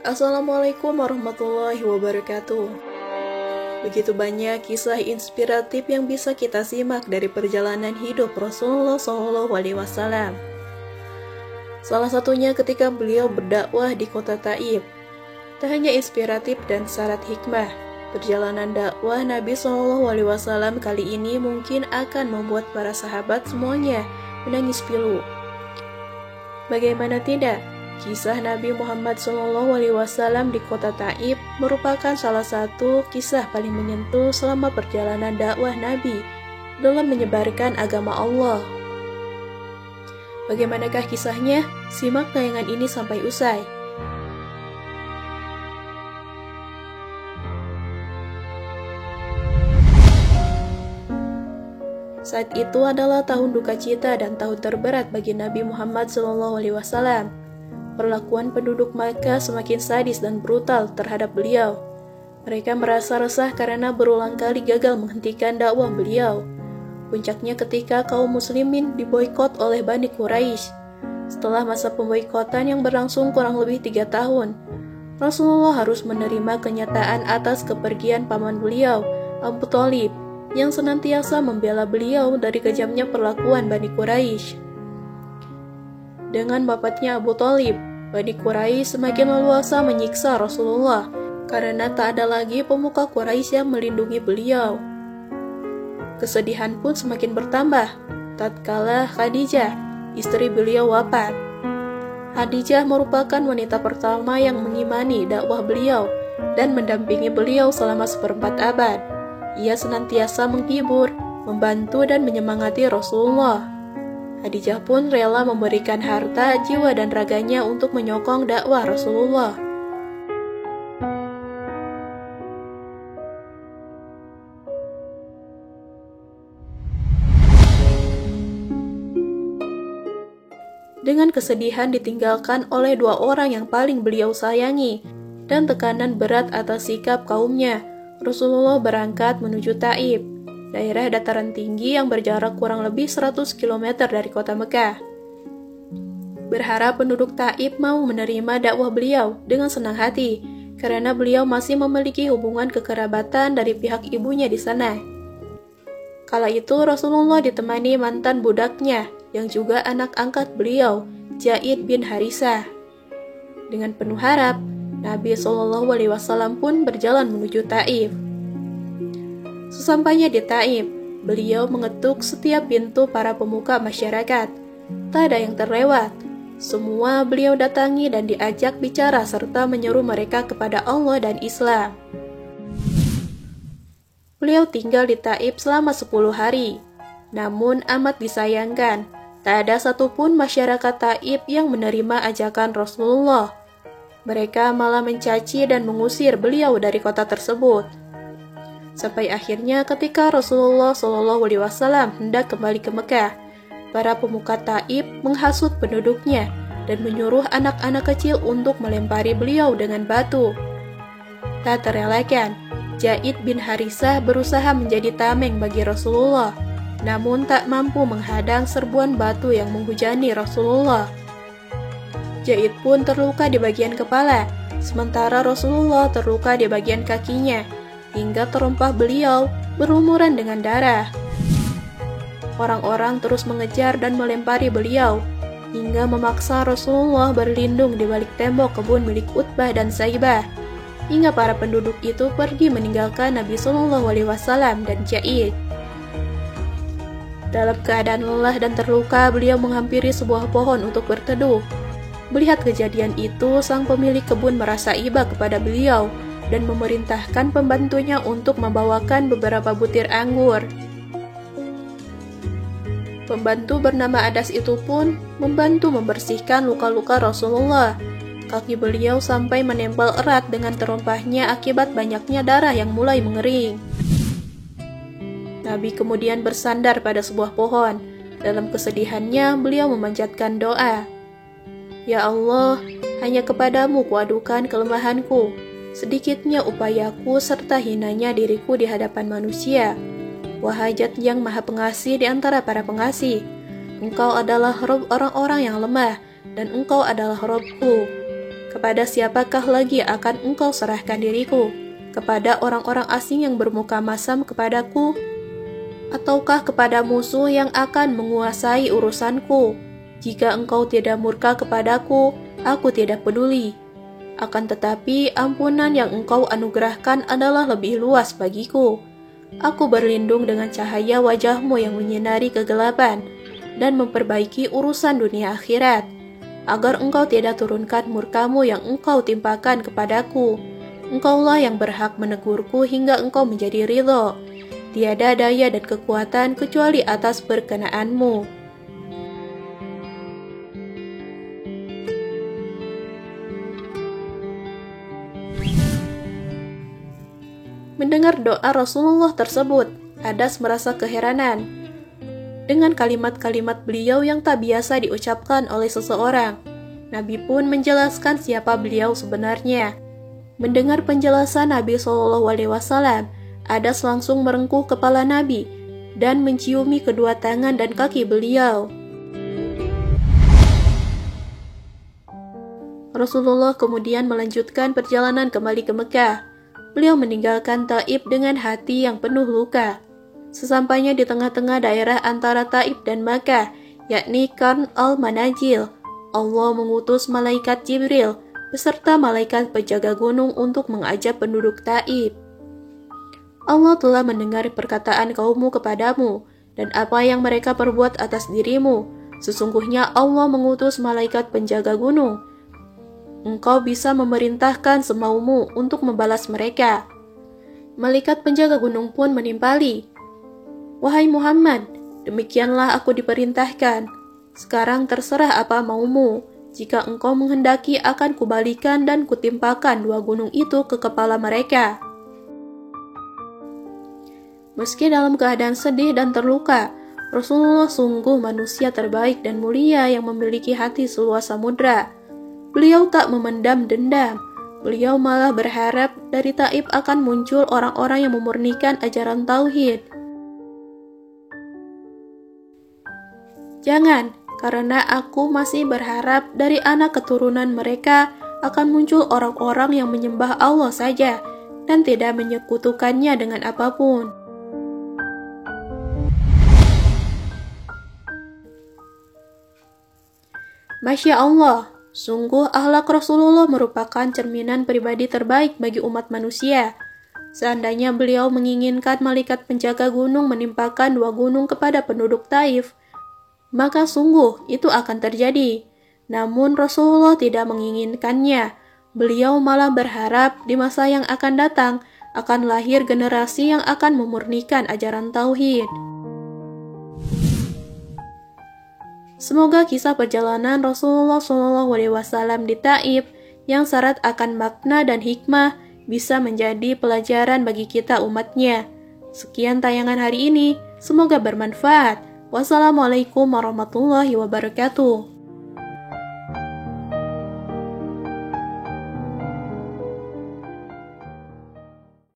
Assalamualaikum warahmatullahi wabarakatuh. Begitu banyak kisah inspiratif yang bisa kita simak dari perjalanan hidup Rasulullah SAW. Salah satunya ketika beliau berdakwah di kota Taif. Tak hanya inspiratif dan syarat hikmah, perjalanan dakwah Nabi SAW kali ini mungkin akan membuat para sahabat semuanya menangis pilu. Bagaimana tidak? Kisah Nabi Muhammad SAW di kota Taif merupakan salah satu kisah paling menyentuh selama perjalanan dakwah Nabi dalam menyebarkan agama Allah. Bagaimanakah kisahnya? Simak tayangan ini sampai usai. Saat itu adalah tahun duka cita dan tahun terberat bagi Nabi Muhammad SAW. Perlakuan penduduk Makkah semakin sadis dan brutal terhadap beliau. Mereka merasa resah karena berulang kali gagal menghentikan dakwah beliau. Puncaknya ketika kaum muslimin diboikot oleh Bani Quraisy. Setelah masa pemboikotan yang berlangsung kurang lebih 3 tahun, Rasulullah harus menerima kenyataan atas kepergian paman beliau, Abu Thalib, yang senantiasa membela beliau dari kejamnya perlakuan Bani Quraisy. Dengan wafatnya Abu Thalib, Bani Quraisy semakin leluasa menyiksa Rasulullah karena tak ada lagi pemuka Quraisy yang melindungi beliau. Kesedihan pun semakin bertambah tatkala Khadijah, istri beliau, wafat. Khadijah merupakan wanita pertama yang mengimani dakwah beliau dan mendampingi beliau selama 1/4 abad. Ia senantiasa menghibur, membantu dan menyemangati Rasulullah. Khadijah pun rela memberikan harta, jiwa, dan raganya untuk menyokong dakwah Rasulullah. Dengan kesedihan ditinggalkan oleh 2 orang yang paling beliau sayangi, dan tekanan berat atas sikap kaumnya, Rasulullah berangkat menuju Taif, daerah dataran tinggi yang berjarak kurang lebih 100 km dari kota Mekah. Berharap penduduk Taif mau menerima dakwah beliau dengan senang hati, karena beliau masih memiliki hubungan kekerabatan dari pihak ibunya di sana. Kala itu Rasulullah ditemani mantan budaknya, yang juga anak angkat beliau, Zaid bin Harisah. Dengan penuh harap, Nabi SAW pun berjalan menuju Taif. Sesampainya di Taif, beliau mengetuk setiap pintu para pemuka masyarakat. Tak ada yang terlewat. Semua beliau datangi dan diajak bicara serta menyeru mereka kepada Allah dan Islam. Beliau tinggal di Taif selama 10 hari. Namun amat disayangkan, tak ada satupun masyarakat Taif yang menerima ajakan Rasulullah. Mereka malah mencaci dan mengusir beliau dari kota tersebut. Sampai akhirnya ketika Rasulullah SAW hendak kembali ke Mekah, para pemuka Taif menghasut penduduknya dan menyuruh anak-anak kecil untuk melempari beliau dengan batu. Tak terelakkan, Zaid bin Harisah berusaha menjadi tameng bagi Rasulullah, namun tak mampu menghadang serbuan batu yang menghujani Rasulullah. Zaid pun terluka di bagian kepala, sementara Rasulullah terluka di bagian kakinya, hingga terompah beliau berlumuran dengan darah. Orang-orang terus mengejar dan melempari beliau, hingga memaksa Rasulullah berlindung di balik tembok kebun milik Utbah dan Saibah, hingga para penduduk itu pergi meninggalkan Nabi SAW dan Zaid. Dalam keadaan lelah dan terluka, beliau menghampiri sebuah pohon untuk berteduh. Melihat kejadian itu, sang pemilik kebun merasa iba kepada beliau dan memerintahkan pembantunya untuk membawakan beberapa butir anggur. Pembantu bernama Adas itu pun membantu membersihkan luka-luka Rasulullah. Kaki beliau sampai menempel erat dengan terompahnya akibat banyaknya darah yang mulai mengering. Nabi kemudian bersandar pada sebuah pohon. Dalam kesedihannya, beliau memanjatkan doa. Ya Allah, hanya kepadamu kuadukan kelemahanku, sedikitnya upayaku serta hinanya diriku di hadapan manusia. Wahai Zat yang Maha Pengasih di antara para pengasih, Engkau adalah Rabb orang-orang yang lemah, dan Engkau adalah Rabbku. Kepada siapakah lagi akan engkau serahkan diriku? Kepada orang-orang asing yang bermuka masam kepadaku? Ataukah kepada musuh yang akan menguasai urusanku? Jika engkau tidak murka kepadaku, aku tidak peduli. Akan tetapi ampunan yang engkau anugerahkan adalah lebih luas bagiku. Aku berlindung dengan cahaya wajahmu yang menyinari kegelapan dan memperbaiki urusan dunia akhirat, agar engkau tidak turunkan murkamu yang engkau timpakan kepadaku. Engkaulah yang berhak menegurku hingga engkau menjadi ridho. Tiada daya dan kekuatan kecuali atas berkenaanmu. Mendengar doa Rasulullah tersebut, Adas merasa keheranan dengan kalimat-kalimat beliau yang tak biasa diucapkan oleh seseorang. Nabi pun menjelaskan siapa beliau sebenarnya. Mendengar penjelasan Nabi SAW, Adas langsung merengkuh kepala Nabi dan menciumi kedua tangan dan kaki beliau. Rasulullah kemudian melanjutkan perjalanan kembali ke Mekah. Beliau meninggalkan Taif dengan hati yang penuh luka. Sesampainya di tengah-tengah daerah antara Taif dan Makkah, yakni Qarn al-Manazil, Allah mengutus malaikat Jibril beserta malaikat penjaga gunung untuk mengajak penduduk Taif. Allah telah mendengar perkataan kaummu kepadamu dan apa yang mereka perbuat atas dirimu. Sesungguhnya Allah mengutus malaikat penjaga gunung. Engkau bisa memerintahkan semaumu untuk membalas mereka. Malaikat penjaga gunung pun menimpali. Wahai Muhammad, demikianlah aku diperintahkan. Sekarang terserah apa maumu. Jika engkau menghendaki akan kubalikan dan kutimpakan dua gunung itu ke kepala mereka. Meski dalam keadaan sedih dan terluka, Rasulullah sungguh manusia terbaik dan mulia yang memiliki hati seluas samudra. Beliau tak memendam dendam. Beliau malah berharap dari Taif akan muncul orang-orang yang memurnikan ajaran tauhid. Jangan, karena aku masih berharap dari anak keturunan mereka akan muncul orang-orang yang menyembah Allah saja dan tidak menyekutukannya dengan apapun. Masya Allah, sungguh akhlak Rasulullah merupakan cerminan pribadi terbaik bagi umat manusia. Seandainya beliau menginginkan malaikat penjaga gunung menimpakan dua gunung kepada penduduk Taif, maka sungguh itu akan terjadi. Namun Rasulullah tidak menginginkannya. Beliau malah berharap di masa yang akan datang akan lahir generasi yang akan memurnikan ajaran tauhid. Semoga kisah perjalanan Rasulullah SAW di Taif yang syarat akan makna dan hikmah bisa menjadi pelajaran bagi kita umatnya. Sekian tayangan hari ini, semoga bermanfaat. Wassalamualaikum warahmatullahi wabarakatuh.